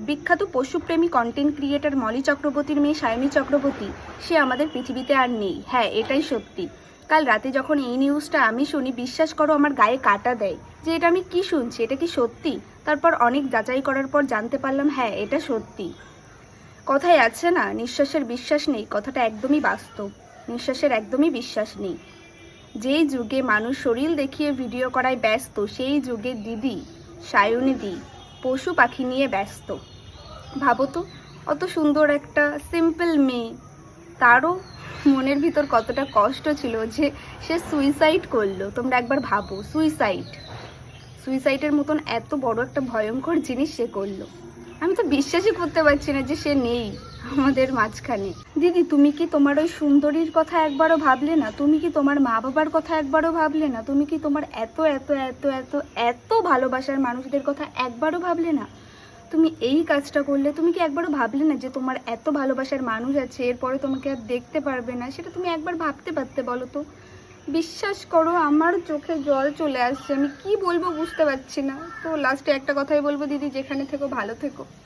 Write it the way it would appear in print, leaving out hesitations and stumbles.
বিখ্যাত পশুপ্রেমী content creator Moli চক্রবর্তীর মেয়ে সায়নী চক্রবর্তী সে আমাদের পৃথিবীতে আর নেই। হ্যাঁ, এটাই সত্যি। কাল রাতে যখন এই নিউজটা আমি শুনি, বিশ্বাস করো আমার গায়ে কাঁটা দেয় যে এটা আমি কি শুনছি, এটা কি সত্যি। তারপর অনেক যাচাই করার পর জানতে পারলাম হ্যাঁ, এটা সত্যি। কথায় আছে না, নিঃশ্বাসের বিশ্বাস নেই, কথাটা একদমই বাস্তব। নিঃশ্বাসের একদমই বিশ্বাস নেই। যেই যুগে মানুষ শরীর দেখিয়ে ভিডিও করায় ব্যস্ত, সেই যুগে দিদি সায়নীদি পশু পাখি নিয়ে ব্যস্ত। ভাবো তো, অত সুন্দর একটা সিম্পল মেয়ে, তারও মনের ভিতর কতটা কষ্ট ছিল যে সে সুইসাইড করলো। তোমরা একবার ভাবো, সুইসাইডের মতন এত বড় একটা ভয়ঙ্কর জিনিস সে করলো। আমি তো বিশ্বাসই করতে পারছি না যে সে নেই আমাদের মাঝখানে। দিদি, তুমি কি তোমার ওই সুন্দরীর কথা একবারও ভাবলে না? তুমি কি তোমার মা বাবার কথা একবারও ভাবলে না? তুমি কি তোমার এত এত এত এত এত ভালোবাসার মানুষদের কথা একবারও ভাবলে না? তুমি এই কাজটা করলে। তুমি কি একবারও ভাবলে না যে তোমার এত ভালোবাসার মানুষ আছে, এরপরে তোমাকে আর দেখতে পারবে না? সেটা তুমি একবার ভাবতে পারতে, বলো তো? বিশ্বাস করো, আমার চোখে জল চলে আসছে। আমি কি বলবো বুঝতে পারছি না। তো লাস্টে একটা কথাই বলবো, দিদি যেখানে থেকো ভালো থেকো।